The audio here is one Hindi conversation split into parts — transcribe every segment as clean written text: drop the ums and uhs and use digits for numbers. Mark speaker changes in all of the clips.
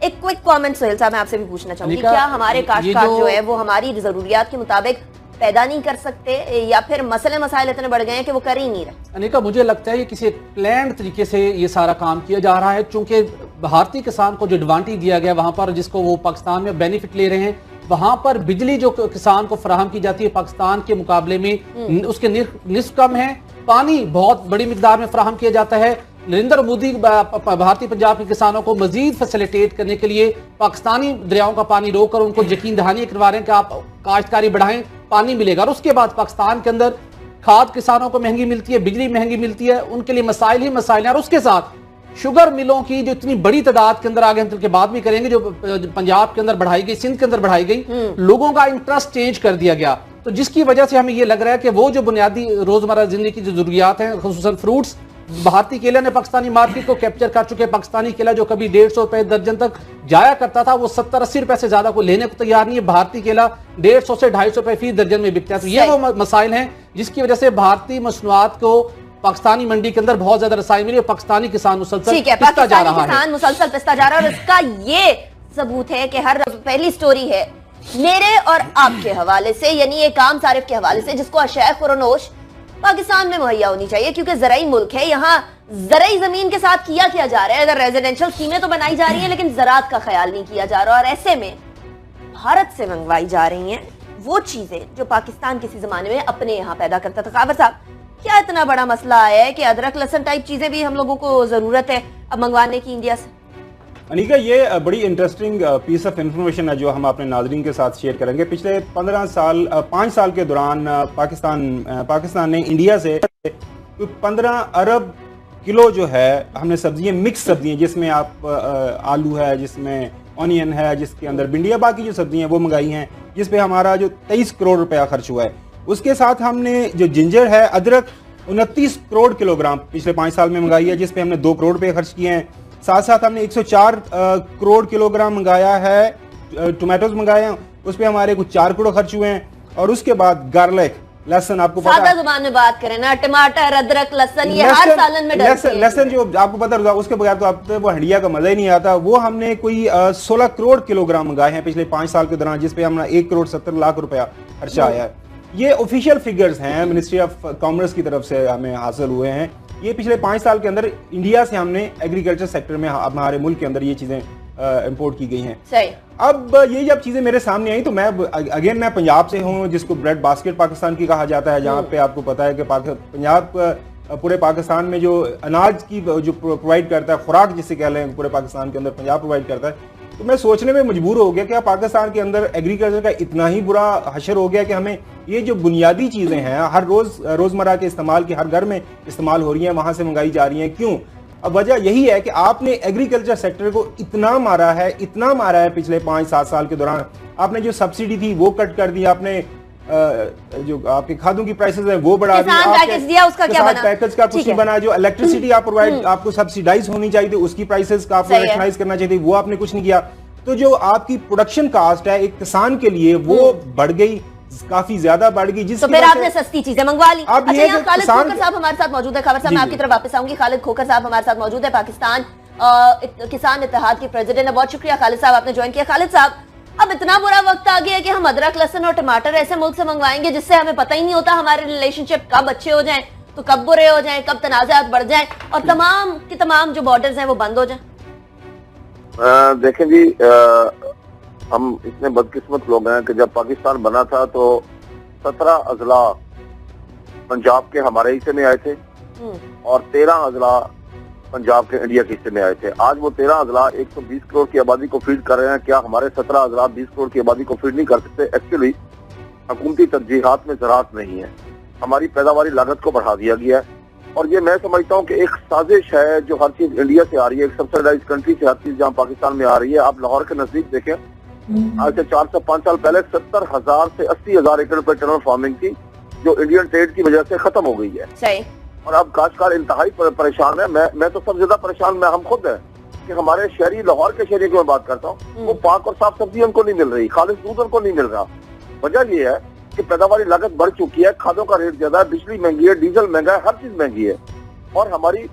Speaker 1: एक क्विक कमेंट सोहेल साहब मैं आपसे भी पूछना चाहूंगी, क्या हमारे काश्तकार जो है वो हमारी जरूरियात के मुताबिक पैदा नहीं कर सकते या फिर मसले मसाइल इतने बढ़ गए हैं कि वो कर ही नहीं रहे?
Speaker 2: अनिका, मुझे लगता है ये किसी प्लान तरीके से ये सारा काम किया जा रहा है, चूंकि भारतीय किसान को जो एडवांटेज दिया गया वहां पर, जिसको वो पाकिस्तान में बेनिफिट ले रहे हैं, वहां पर बिजली जो किसान को फराहम की जाती है पाकिस्तान के मुकाबले में उसके निस्फ कम है। पानी बहुत बड़ी मिकदार में फराहम किया जाता है। नरेंद्र मोदी भारतीय पंजाब के किसानों को मजीद फैसिलिटेट करने के लिए पाकिस्तानी दरियाओं का पानी रोककर उनको यकीन दहानी करवा रहे हैं कि आप काश्तकारी बढ़ाएं, पानी मिलेगा। और उसके बाद पाकिस्तान के अंदर खाद किसानों को महंगी मिलती है, बिजली महंगी मिलती है, उनके लिए मसाइल ही मसाइल हैं। और उसके साथ शुगर मिलों की जो इतनी बड़ी तादाद के अंदर, आगे हम चल के बात भी करेंगे, जो पंजाब के अंदर बढ़ाई गई, सिंध के अंदर बढ़ाई गई, लोगों का इंटरेस्ट चेंज कर दिया गया। तो जिसकी वजह से हमें ये लग रहा है कि वो जो बुनियादी रोजमर्रा जिंदगी की जो जरूरियात हैं, खुसूसन फ्रूट्स, भारतीय केला ने पाकिस्तानी मार्केट को कैप्चर कर चुके हैं। पाकिस्तानी केला जो कभी 150 रुपए दर्जन तक जाया करता था, वो 70-80 रुपए से ज्यादा को लेने को तैयार नहीं है। भारतीय केला 150 से 250 रुपए फी दर्जन में बिकता है। तो ये वो मसाइल हैं जिसकी वजह से भारतीय मसनूआत को पाकिस्तानी मंडी के अंदर बहुत ज्यादा रसाई मिली और पाकिस्तानी किसान मुसलसल पिसता जा रहा है।
Speaker 1: मुसलसल पिसता जा रहा है और इसका ये सबूत है कि हर पहली स्टोरी है मेरे और आपके हवाले से, यानी ये काम सारिफ के हवाले से, जिसको अशय खुरनोश पाकिस्तान में मुहैया होनी चाहिए, क्योंकि ज़राई मुल्क है। यहाँ ज़राई जमीन के साथ किया जा रहा है, अगर रेजिडेंशियल स्कीमें तो बनाई जा रही है लेकिन ज़राअत का ख्याल नहीं किया जा रहा। और ऐसे में भारत से मंगवाई जा रही हैं वो चीजें जो पाकिस्तान किसी जमाने में अपने यहाँ पैदा करता था। कावर साहब, क्या इतना बड़ा मसला आया है कि अदरक लहसुन टाइप चीजें भी हम लोगों को जरूरत है अब मंगवाने की इंडिया से?
Speaker 3: अनिका, ये बड़ी इंटरेस्टिंग पीस ऑफ इंफॉर्मेशन है जो हम अपने नाजरीन के साथ शेयर करेंगे। पिछले 5 साल के दौरान पाकिस्तान ने इंडिया से 15 अरब किलो जो है हमने सब्जियां, मिक्स सब्जियां, जिसमें आप आलू है, जिसमें ऑनियन है, जिसके अंदर भिंडियाँ, बाकी जो सब्जियां वो मंगाई हैं, जिस पे हमारा जो 23 करोड़ रुपया खर्च हुआ है। उसके साथ हमने जो जिंजर है, अदरक 29 करोड़ किलोग्राम पिछले 5 साल में मंगाई है, जिस पे हमने 2 करोड़ रुपये खर्च किए हैं। साथ साथ हमने 104 करोड़ किलोग्राम मंगाया है, टोमेटोज मंगाए हैं, उस पर हमारे कुछ 4 करोड़ खर्च हुए हैं। और उसके बाद गार्लिक, लहसन, आपको पता है,
Speaker 1: जुबान में बात करें ना, टमाटर, अदरक, लहसन, ये हर सालन में
Speaker 3: लहसन जो आपको पता होगा, उसके बगैर तो आप वो हंडिया का मजा ही नहीं आता। वो हमने कोई 16 करोड़ किलोग्राम मंगाए हैं पिछले 5 साल के दौरान, जिसपे हमने 1 करोड़ 70 लाख रुपया खर्चा आया है। ये ऑफिशियल फिगर्स हैं, मिनिस्ट्री ऑफ कॉमर्स की तरफ से हमें हासिल हुए हैं। ये पिछले 5 साल के अंदर इंडिया से हमने एग्रीकल्चर सेक्टर में हमारे मुल्क के अंदर ये चीजें इंपोर्ट की गई हैं।
Speaker 1: सही।
Speaker 3: अब ये जब चीजें मेरे सामने आई तो मैं पंजाब से हूँ, जिसको ब्रेड बास्केट पाकिस्तान की कहा जाता है, जहाँ पे आपको पता है कि पंजाब पूरे पाकिस्तान में जो अनाज की जो प्रोवाइड करता है, खुराक जिसे कह रहे हैं, पूरे पाकिस्तान के अंदर पंजाब प्रोवाइड करता है। तो मैं सोचने में मजबूर हो गया कि पाकिस्तान के अंदर एग्रीकल्चर का इतना ही बुरा हशर हो गया कि हमें ये जो बुनियादी चीजें हैं, हर रोजमर्रा के इस्तेमाल की, हर घर में इस्तेमाल हो रही हैं, वहां से मंगाई जा रही हैं। क्यों? अब वजह यही है कि आपने एग्रीकल्चर सेक्टर को इतना मारा है पिछले 5-7 साल के दौरान। आपने जो सब्सिडी थी वो कट कर दी, आपने जो आपके खादों की प्राइसेस है वो बढ़ा दी, पैकेज का कुछ नहीं बना। जो इलेक्ट्रिसिटी आप प्रोवाइड, आपको सब्सिडाइज होनी चाहिए थी, उसकी प्राइसेस का आपको रेशनलाइज करना चाहिए, वो आपने कुछ नहीं किया। तो जो आपकी प्रोडक्शन कास्ट है एक किसान के लिए वो बढ़ गई, काफी ज्यादा बढ़ गई। जिस
Speaker 1: तो फिर आपने सस्ती चीजें मंगवा ली।
Speaker 3: अच्छा,
Speaker 1: यहाँ खालिद खोकर साहब हमारे साथ मौजूद है। खबर साहब, मैं आपकी तरफ वापस आऊंगी। खालिद खोकर साहब हमारे साथ मौजूद है, पाकिस्तान किसान इत्तेहाद के प्रेसिडेंट है। बहुत शुक्रिया खालिद साहब, आपने ज्वाइन किया। खालिद साहब, अब इतना बुरा वक्त आ गया है कि हम अदरक, लहसुन और टमाटर ऐसे मुल्क से मंगवाएंगे जिससे हमें पता ही नहीं होता हमारे रिलेशनशिप कब अच्छे हो जाएं तो कब बुरे हो जाएं, कब तनाज़ात बढ़ जाएं और तमाम के तमाम जो बॉर्डर्स हैं वो बंद हो जाएं।
Speaker 4: देखें जी, हम इतने बदकिस्मत लोग हैं कि जब पाकिस्तान बना था तो 17 अजला पंजाब के हमारे हिस्से में आए थे और 13 अजला पंजाब के इंडिया के हिस्से में आए थे। आज वो 13 अजला 120 करोड़ की आबादी को फीड कर रहे हैं। क्या हमारे 17 अजला 20 करोड़ की आबादी को फीड नहीं कर सकते? एक्चुअली हुकूमती तरजीहात में ज़राअत नहीं है, हमारी पैदावारी लागत को बढ़ा दिया गया है। और ये मैं समझता हूँ कि एक साजिश है जो हर चीज इंडिया से आ रही है, एक सब्सिडाइज कंट्री से हर चीज जहाँ पाकिस्तान में आ रही है। आप लाहौर के नजदीक देखें, आज से 4 से 5 साल पहले 70,000 से 80,000 एकड़ पर टनल फार्मिंग थी, जो इंडियन ट्रेड की वजह से खत्म हो गई है।
Speaker 1: सही।
Speaker 4: और अब काश्तकार इंतहाई परेशान है। मैं तो सबसे ज्यादा परेशान हम खुद है कि हमारे शहरी, लाहौर के शहरी की मैं बात करता हूँ, वो पाक और साफ सब्जी उनको नहीं मिल रही, खालिद दूध उनको नहीं मिल रहा। वजह ये है कि पैदावारी लागत बढ़ चुकी है, खादों का रेट ज्यादा है, बिजली महंगी है, डीजल महंगा है, हर चीज महंगी है। और हमारी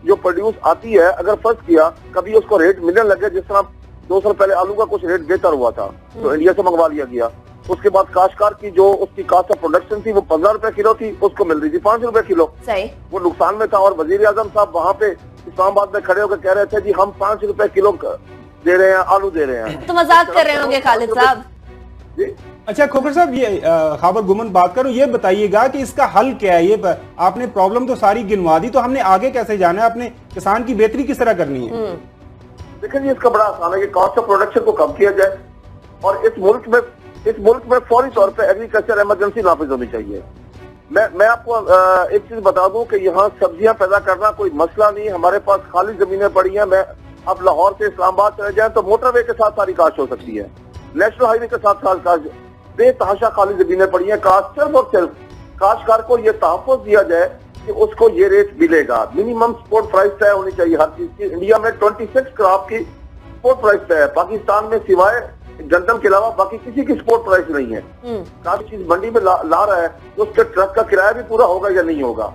Speaker 4: जो प्रोड्यूस आती है, अगर फर्ज किया कभी उसको रेट मिलने लगे, जिस तरह 2 साल पहले आलू का कुछ रेट बेहतर हुआ था तो इंडिया से मंगवा लिया गया। उसके बाद काश्तकार की जो उसकी कास्ट ऑफ प्रोडक्शन थी वो 15 रुपए किलो थी, उसको मिल रही थी 5 रुपए किलो।
Speaker 1: सही।
Speaker 4: वो नुकसान में था और वजीर आजम साहब वहाँ पे इस्लामाबाद में खड़े होकर कह रहे थे जी हम 5 रुपए किलो दे रहे हैं, आलू दे रहे हैं।
Speaker 1: तो मजाक कर रहे होंगे खालिद साहब
Speaker 4: जी।
Speaker 3: अच्छा खोखर साहब, ये खाबर गुमन बात करूं, ये बताइएगा कि इसका हल क्या है? ये आपने प्रॉब्लम तो सारी गिनवा दी, तो हमने आगे कैसे जाना है? अपने किसान की बेहतरी किस तरह करनी है?
Speaker 4: देखिए जी, इसका बड़ा आसान है कि कॉस्ट ऑफ प्रोडक्शन को कम किया जाए और इस मुल्क में फौरी तौर पे एग्रीकल्चर इमरजेंसी नाफिज होनी चाहिए। मैं आपको एक चीज बता दूं कि यहाँ सब्जियां पैदा करना कोई मसला नहीं, हमारे पास खाली जमीनें पड़ी हैं। मैं अब लाहौर से इस्लामाबाद चले जाए तो मोटरवे के साथ सारी काश्त हो सकती है, नेशनल हाईवे के साथ साथ काश्त, बेतहाशा खाली जमीनें पड़ी हैं। काश्त सिर्फ और सिर्फ काश्तकार को ये तहफ़्फ़ुज़ दिया जाए कि उसको ये रेट मिलेगा। मिनिमम सपोर्ट प्राइस तय होनी चाहिए हर चीज की। इंडिया में 26 क्रॉप की सपोर्ट प्राइस तय है, पाकिस्तान में सिवाय गंदम के अलावा बाकी किसी की सपोर्ट प्राइस नहीं है। काफी चीज मंडी में ला रहा है तो उसके ट्रक का किराया भी पूरा होगा या नहीं होगा।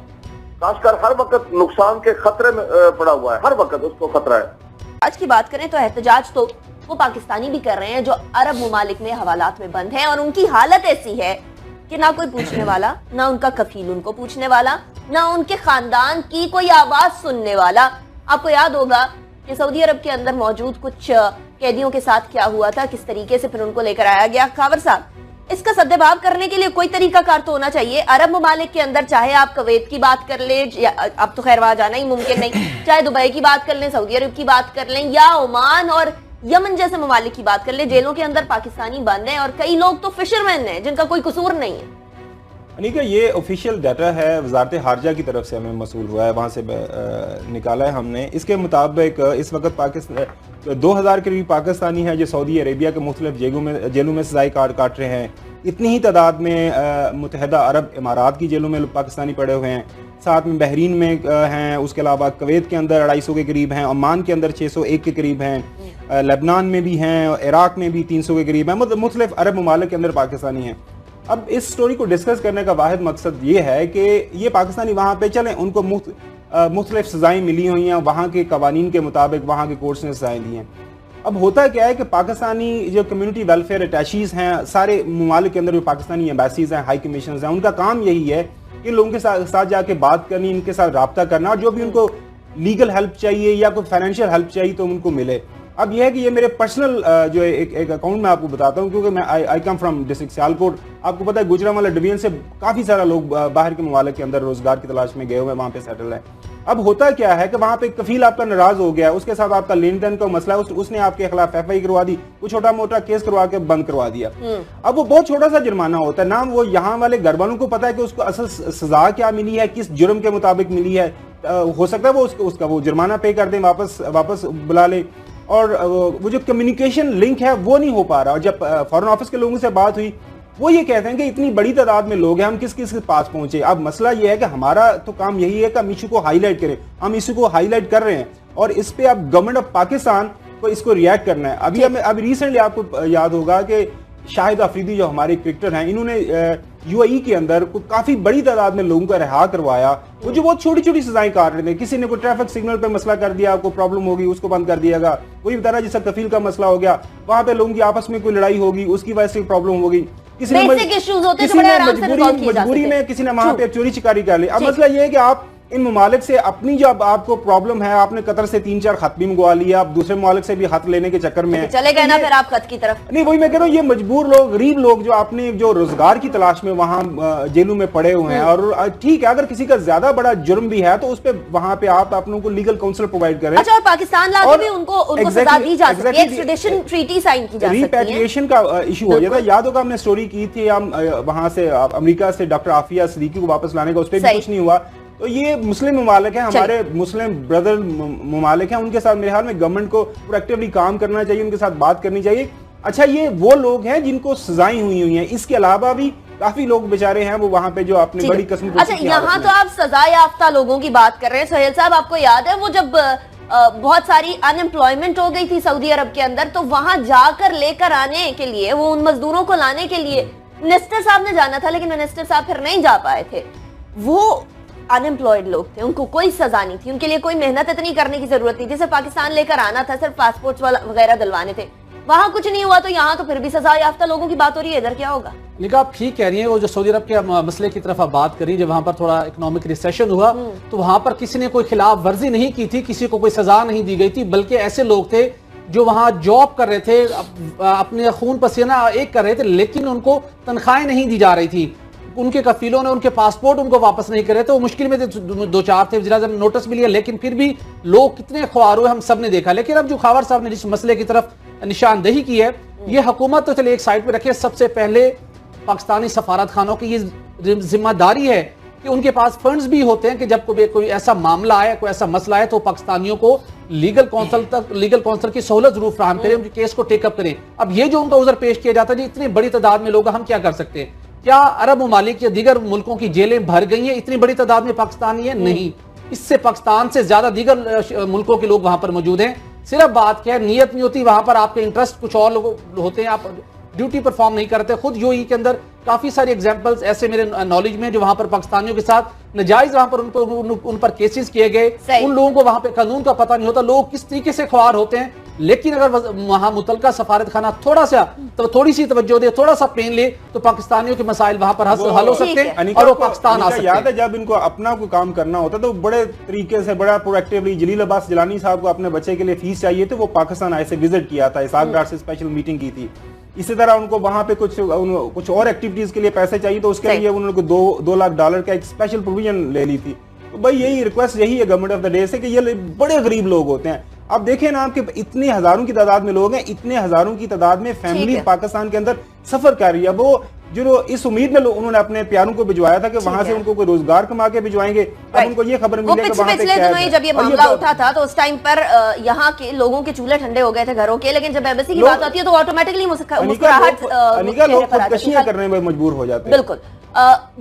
Speaker 4: काश्तकार हर वक्त नुकसान के खतरे में पड़ा हुआ है, हर वक्त उसको खतरा है।
Speaker 1: आज की बात करें तो एहतजाज तो वो पाकिस्तानी भी कर रहे हैं जो अरब मुमालिक में हवालात में बंद हैं और उनकी हालत ऐसी है कि ना कोई पूछने वाला, ना उनका कफील उनको पूछने वाला, ना उनके खानदान की कोई आवाज सुनने वाला। आपको याद होगा कि सऊदी अरब के अंदर मौजूद कुछ कैदियों के साथ क्या हुआ था, किस तरीके से फिर उनको लेकर आया गया। खावर साहब, इसका सद्देभाव करने के लिए कोई तरीकाकार तो होना चाहिए। अरब मुमालिक के अंदर चाहे आप कुवैत की बात कर लें, अब तो खैर वहां जाना ही मुमकिन नहीं, चाहे दुबई की बात कर लें, सऊदी अरब की बात कर लें या ओमान और यमन जैसे ममालिक की बात कर ले, जेलों के अंदर पाकिस्तानी बंद हैं और कई लोग तो फिशरमैन हैं जिनका कोई कसूर नहीं है।
Speaker 3: अनिका, ये ऑफिशियल डाटा है, वजारत हारजा की तरफ से हमें मसूल हुआ है, वहाँ से निकाला है हमने। इसके मुताबिक इस वक्त पाकिस्तान 2000 के करीब पाकिस्तानी हैं जो सऊदी अरेबिया के मुख्तलिफ जेलों में सजाई काट रहे हैं। इतनी ही तादाद में मुतहदा अरब इमारात की जेलों में पाकिस्तानी पड़े हुए हैं, साथ में बहरीन में हैं, उसके अलावा कुवैत के अंदर 250 के करीब हैं, ओमान के अंदर 601 के करीब हैं, लेबनान में भी हैं, इराक में भी 300 के करीब हैं, मतलब मुख्तलिफ अरब ममालिक के अंदर पाकिस्तानी हैं। अब इस स्टोरी को डिस्कस करने का वाहिद मकसद ये है कि ये पाकिस्तानी वहाँ पे चलें, उनको मुख्तलिफ सजाएँ मिली हुई हैं, वहाँ के कवानीन के मुताबिक वहाँ के कोर्ट्स ने सजाएँ दी हैं। अब होता क्या है कि पाकिस्तानी जो कम्युनिटी वेलफेयर अटैचीज़ हैं सारे ममालिक के अंदर, जो पाकिस्तानी एम्बेसीज हैं, हाई कमीशन हैं, उनका काम यही है कि लोगों के साथ जाके बात करनी, इनके साथ रब्ता करना, और जो भी उनको लीगल हेल्प चाहिए या कोई फाइनेंशियल हेल्प चाहिए तो उनको मिले। अब यह है कि ये मेरे पर्सनल जो एक अकाउंट मैं आपको बताता हूँ, क्योंकि मैं आई कम फ्रॉम डिस्ट्रिक्ट सियालकोट। आपको पता है गुजरांवाला डिवीजन से काफ़ी सारा लोग बाहर के ममालिक के अंदर रोजगार की तलाश में गए हुए, वहाँ पे सेटल है। अब होता क्या है कि वहाँ पे कफील आपका नाराज हो गया, उसके साथ आपका लेन देन का मसला है, उसने आपके खिलाफ FI करवा दी, वो छोटा मोटा केस करवा के बंद करवा दिया। अब वो बहुत छोटा सा जुर्माना होता है ना, वो यहाँ वाले घर वालों को पता है कि उसको असल सजा क्या मिली है, किस जुर्म के मुताबिक मिली है। हो सकता है वो उसका वो जुर्माना पे कर दें, वापस बुला ले, और वो जो कम्युनिकेशन लिंक है वो नहीं हो पा रहा। और जब फॉरेन ऑफिस के लोगों से बात हुई, वो ये कहते हैं कि इतनी बड़ी तादाद में लोग हैं, हम किस किस के पास पहुंचे। अब मसला ये है कि हमारा तो काम यही है कि हम इशू को हाईलाइट करें, हम इशू को हाईलाइट कर रहे हैं और इस पे अब गवर्नमेंट ऑफ पाकिस्तान को इसको रिएक्ट करना है। अभी रिसेंटली आपको याद होगा कि शाहिद अफरीदी जो हमारे क्रिकेटर हैं, इन्होंने UAE के अंदर काफी बड़ी तादाद में लोगों को रिहा करवाया, वो जो बहुत छोटी छोटी सजाएं काट रहे थे। किसी ने कोई ट्रैफिक सिग्नल पे मसला कर दिया, आपको प्रॉब्लम होगी, उसको बंद कर दिया गया। कोई बता रहा जिसका कफील का मसला हो गया, वहां पे लोगों की आपस में कोई लड़ाई होगी, उसकी वजह से प्रॉब्लम होगी, किसी ने मजबूरी में किसी ने वहां पे चोरी चिकारी कर ली। अब मसला ये है कि आप इन ममालिक से अपनी जो आपको प्रॉब्लम है, आपने कतर से 3-4 खत भी मंगवा लिया, आप दूसरे ममालिक से भी खत लेने के चक्कर में
Speaker 1: चले गए ना फिर आप खत की तरफ।
Speaker 3: नहीं, वही मैं कह रहा हूँ, ये मजबूर लोग, गरीब लोग जो अपने जो रोजगार की तलाश में वहाँ जेलों में पड़े हुए हैं। और ठीक है, अगर किसी का ज्यादा बड़ा जुर्म भी है तो उस पर वहाँ पे आप अपनों को लीगल काउंसिल प्रोवाइड करें।
Speaker 1: अच्छा, और पाकिस्तान लाके भी उनको सजा दी जा सकती है, एक्स्ट्रेडिशन ट्रीटी साइन की जा सकती है,
Speaker 3: रिपैट्रिएशन का इशू हो जाता है। याद होगा हमने स्टोरी की थी, हम वहाँ से अमेरिका से डॉक्टर आफिया सिद्दीकी को वापस लाने का, उस पर भी कुछ नहीं हुआ। तो ये मुस्लिम ममालिक हैं, हमारे मुस्लिम ब्रदर ममालिक हैं, उनके साथ मेरे ख्याल में गवर्नमेंट को प्रोएक्टिवली काम करना चाहिए, उनके साथ बात करनी चाहिए। अच्छा, ये वो लोग हैं जिनको सजाएं हुई हैं, इसके अलावा भी काफी लोग बेचारे हैं वो वहाँ पे जो अपनी बड़ी किस्म।
Speaker 1: अच्छा, यहाँ तो आप सजा याफ्ता लोगों की बात कर रहे हैं सोहेल साहब, आपको याद है वो जब बहुत सारी अनएम्प्लॉयमेंट हो गई थी सऊदी अरब के अंदर, तो वहां जाकर लेकर आने के लिए, वो उन मजदूरों को लाने के लिए मिनिस्टर साहब ने जाना था, लेकिन मिनिस्टर साहब फिर नहीं जा पाए थे। वो अनएम्प्लॉयड लोग थे, उनको कोई सजा नहीं थी, उनके लिए कोई मेहनत इतनी करने की जरूरत नहीं थी, सिर्फ पाकिस्तान लेकर आना था, सिर्फ पासपोर्ट वगैरह दिलवाने थे। वहां कुछ नहीं हुआ तो यहाँ तो फिर भी सजा याफ्ता लोगों की बात हो रही है, इधर क्या होगा?
Speaker 2: लेकिन आप ठीक कह रही हैं, वो जो सऊदी अरब के मसले की तरफ आप बात करी, जब वहां पर थोड़ा इकोनॉमिक रिसेशन हुआ तो वहां पर किसी ने कोई खिलाफ वर्जी नहीं की थी, किसी को कोई सजा नहीं दी गई थी, बल्कि ऐसे लोग थे जो वहां जॉब कर रहे थे, अपने खून पसीना एक कर रहे थे, लेकिन उनको तनख्वाहें नहीं दी जा रही थी, उनके कफीलों ने उनके पासपोर्ट उनको वापस नहीं करे, तो वो मुश्किल में थे, दो चार थे, वज़ीर आज़म ने नोटिस भी लिया, लेकिन फिर भी लोग कितने ख्वार हुए हम सब ने देखा। लेकिन अब जो खावर साहब ने जिस मसले की तरफ निशानदेही की है, ये हुकूमत तो चले एक साइड पे रखे, सबसे पहले पाकिस्तानी सफारत खानों की ये जिम्मेदारी है कि उनके पास फंड्स भी होते हैं कि जब कोई ऐसा मामला आए, कोई ऐसा मसला है, तो पाकिस्तानियों को लीगल काउंसिल की सहूलत जरूर फराहम करें, उनके केस को टेकअप करें। अब ये जो उनका उज़र पेश किया जाता है, इतनी बड़ी तादाद में लोग, हम क्या कर सकते हैं? क्या अरब ममालिक या दीगर मुल्कों की जेलें भर गई हैं? इतनी बड़ी तादाद में पाकिस्तानी है? नहीं, इससे पाकिस्तान से ज्यादा दीगर मुल्कों के लोग वहां पर मौजूद हैं। सिर्फ बात क्या है, नीयत नहीं होती, वहां पर आपके इंटरेस्ट कुछ और लोग होते हैं, आप ड्यूटी परफॉर्म नहीं करते। खुद यूएई के अंदर काफी सारी एग्जांपल्स ऐसे मेरे नॉलेज में, जो वहां पर पाकिस्तानियों के साथ नजायज वहां पर उन पर केसेस किए गए, उन लोगों को वहां पे कानून का पता नहीं होता, लोग किस तरीके से ख्वार होते हैं। लेकिन अगर वहां मुतलका सफारत खाना थोड़ी सी तवज्जो दे, थोड़ा सा पेन ले, तो पाकिस्तानियों के मसाइल वहां पर हल हो सकते हैं और वो पाकिस्तान आ सकते हैं।
Speaker 3: याद है जब इनको अपना कोई काम करना होता तो बड़े तरीके से, बड़ा प्रोएक्टिवली, जलील अब्बास जिलानी साहब को अपने बच्चे के लिए फीस चाहिए थी, वो पाकिस्तान आए से विजिट किया था, इसाक डार से स्पेशल मीटिंग की थी। इसी तरह उनको वहां पे कुछ और एक्टिविटीज के लिए पैसे चाहिए, तो उसके लिए उन्होंने $2 लाख का एक स्पेशल प्रोविजन ले ली थी। तो भाई यही रिक्वेस्ट यही है गवर्नमेंट ऑफ द डे से कि ये बड़े गरीब लोग होते हैं। अब देखें ना कि इतने हजारों की तादाद में लोग हैं, इतने हजारों की तादाद में फैमिली पाकिस्तान के अंदर सफर कर रही है। वो जो इस उम्मीद में उन्होंने अपने प्यारों को भिजवाया था कि वहां से उनको कोई रोजगार कमा के भिजवाएंगे, अब उनको ये खबर मिली है कि वहां पे
Speaker 1: जब ये मामला उठा था तो उस टाइम पर यहाँ के लोगों के चूल्हे ठंडे हो गए थे घरों के, लेकिन जब एम्बेसी की बात आती है तो ऑटोमेटिकली मुस्कुराहट
Speaker 3: लोग खुदकशियां करने में मजबूर हो जाते हैं।
Speaker 1: बिल्कुल।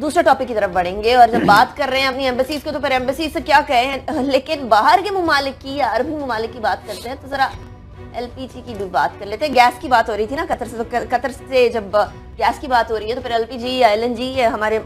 Speaker 1: दूसरे टॉपिक की तरफ बढ़ेंगे, और जब बात कर रहे हैं अपनी एम्बेसीज को, तो फिर एम्बेसीज से क्या कहें, लेकिन बाहर के ममालिक की या अरबी ममालिक की बात करते हैं तो जरा एलपीजी की भी बात कर लेते हैं। गैस की बात हो रही थी ना कतर से, तो कतर से जब गैस की बात हो रही है तो फिर एलपीजी या एलएनजी हमारे